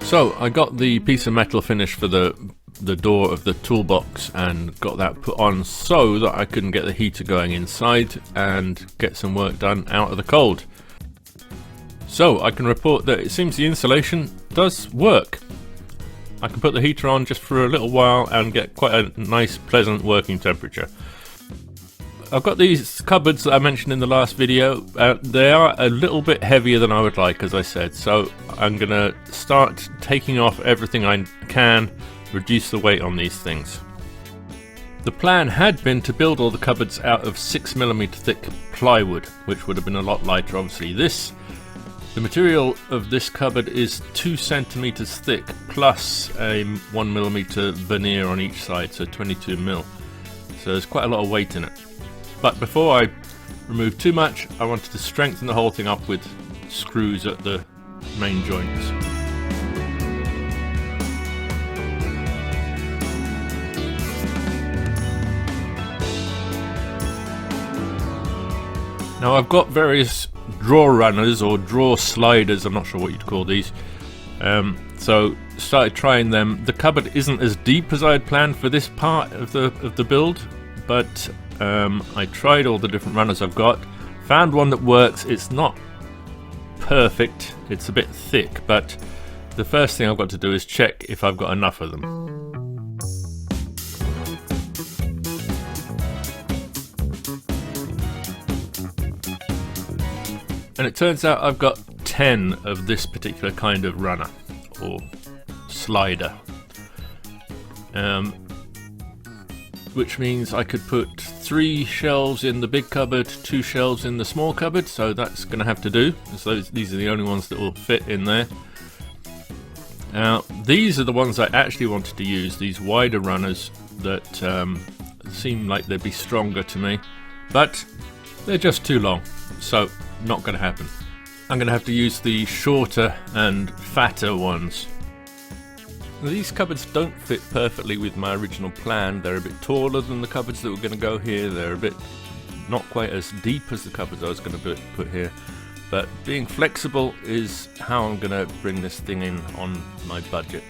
So I got the piece of metal finish for the door of the toolbox and got that put on so that I couldn't get the heater going inside and get some work done out of the cold. So I can report that it seems the insulation does work. I can put the heater on just for a little while and get quite a nice pleasant working temperature. I've got these cupboards that I mentioned in the last video. They are a little bit heavier than I would like, as I said, so I'm gonna start taking off everything I can, reduce the weight on these things. The plan had been to build all the cupboards out of 6mm thick plywood, which would have been a lot lighter obviously. The material of this cupboard is 2 centimeters thick plus a 1mm veneer on each side, so 22mm. So there's quite a lot of weight in it. But before I remove too much, I wanted to strengthen the whole thing up with screws at the main joints. Now I've got various drawer runners or drawer sliders, I'm not sure what you'd call these. So started trying them. The cupboard isn't as deep as I had planned for this part of the build, but I tried all the different runners I've got, found one that works. It's not perfect, it's a bit thick, but the first thing I've got to do is check if I've got enough of them. And it turns out I've got 10 of this particular kind of runner or slider, which means I could put 3 shelves in the big cupboard, 2 shelves in the small cupboard, so that's going to have to do. So these are the only ones that will fit in there. Now these are the ones I actually wanted to use, these wider runners that seem like they'd be stronger to me, but they're just too long, so not going to happen. I'm going to have to use the shorter and fatter ones. Now, these cupboards don't fit perfectly with my original plan. They're a bit taller than the cupboards that were going to go here. They're a bit not quite as deep as the cupboards I was going to put here. But being flexible is how I'm going to bring this thing in on my budget.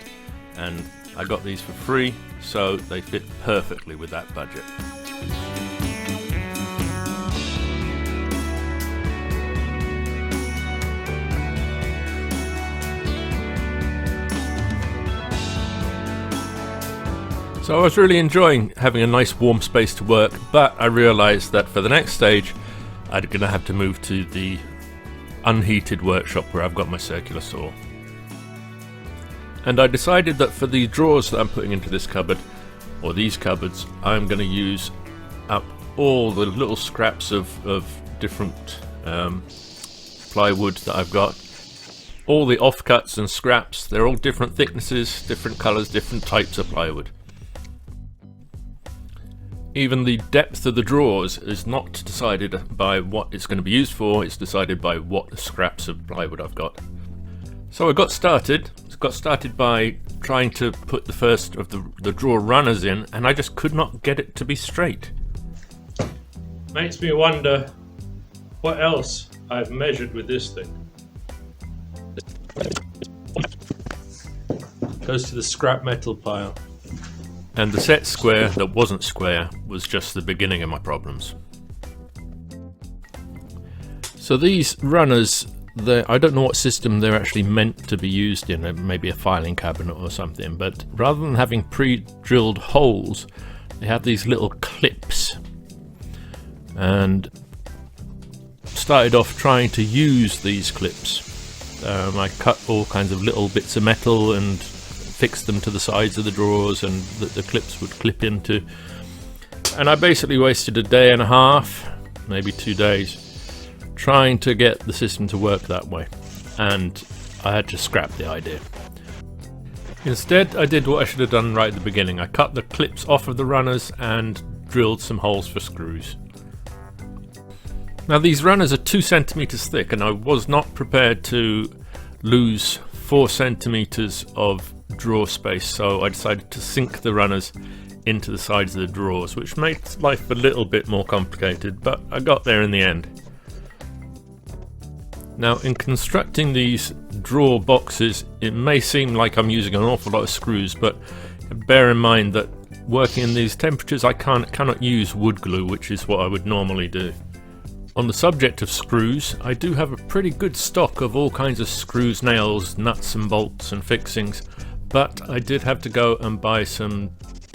And I got these for free, so they fit perfectly with that budget. So I was really enjoying having a nice warm space to work, but I realised that for the next stage I'm going to have to move to the unheated workshop where I've got my circular saw. And I decided that for the drawers that I'm putting into this cupboard, or these cupboards, I'm going to use up all the little scraps of different plywood that I've got. All the offcuts and scraps, they're all different thicknesses, different colours, different types of plywood. Even the depth of the drawers is not decided by what it's going to be used for, it's decided by what scraps of plywood I've got. So I got started. Got started by trying to put the first of the drawer runners in, and I just could not get it to be straight. Makes me wonder what else I've measured with this thing. Goes to the scrap metal pile. And the set square that wasn't square was just the beginning of my problems. So these runners, I don't know what system they're actually meant to be used in, maybe a filing cabinet or something, but rather than having pre-drilled holes, they have these little clips. And started off trying to use these clips. I cut all kinds of little bits of metal and fixed them to the sides of the drawers and that the clips would clip into. And I basically wasted a day and a half, maybe 2 days, trying to get the system to work that way. And I had to scrap the idea. Instead, I did what I should have done right at the beginning. I cut the clips off of the runners and drilled some holes for screws. Now these runners are 2 centimeters thick, and I was not prepared to lose 4 centimeters of drawer space, so I decided to sink the runners into the sides of the drawers, which makes life a little bit more complicated, but I got there in the end. Now, in constructing these drawer boxes, it may seem like I'm using an awful lot of screws, but bear in mind that working in these temperatures I cannot use wood glue, which is what I would normally do. On the subject of screws, I do have a pretty good stock of all kinds of screws, nails, nuts and bolts and fixings, but I did have to go and buy some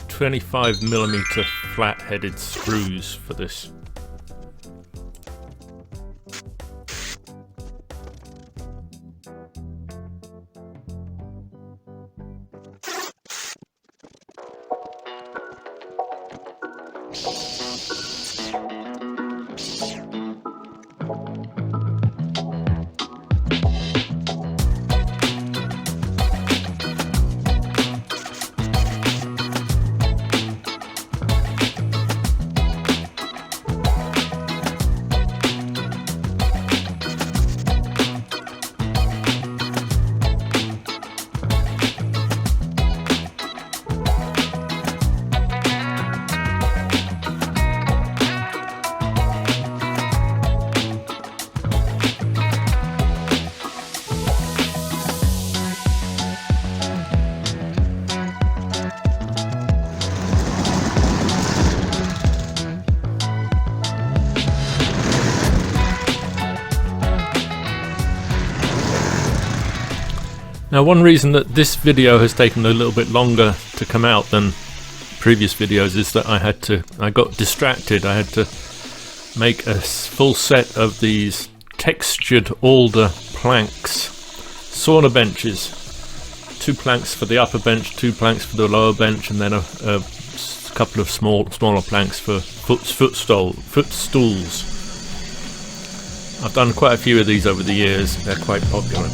25mm flat-headed screws for this. Now, one reason that this video has taken a little bit longer to come out than previous videos is that I got distracted. I had to make a full set of these textured alder planks, sauna benches. 2 planks for the upper bench, 2 planks for the lower bench, and then a couple of smaller planks for footstools. I've done quite a few of these over the years. They're quite popular.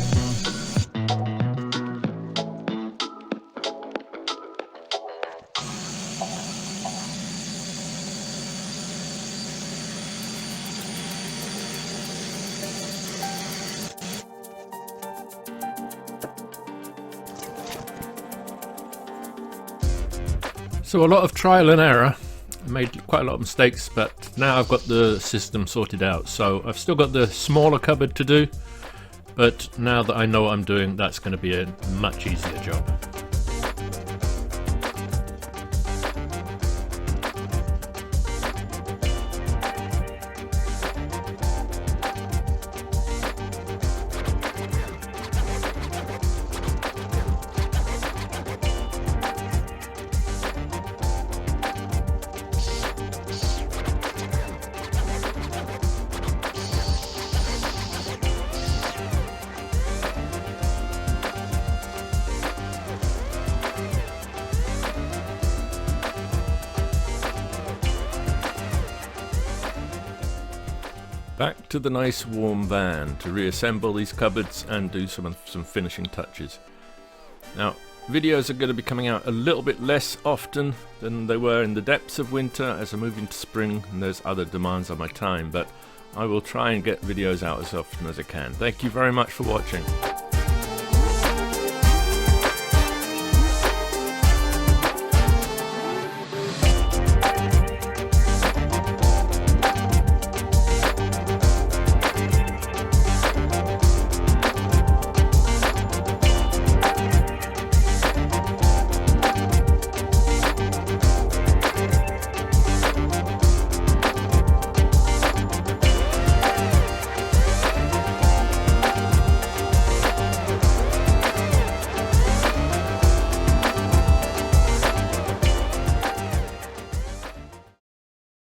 So a lot of trial and error. I made quite a lot of mistakes, but now I've got the system sorted out. So I've still got the smaller cupboard to do, but now that I know what I'm doing, that's going to be a much easier job. Back to the nice warm van to reassemble these cupboards and do some finishing touches. Now, videos are going to be coming out a little bit less often than they were in the depths of winter as I move into spring and there's other demands on my time, but I will try and get videos out as often as I can. Thank you very much for watching.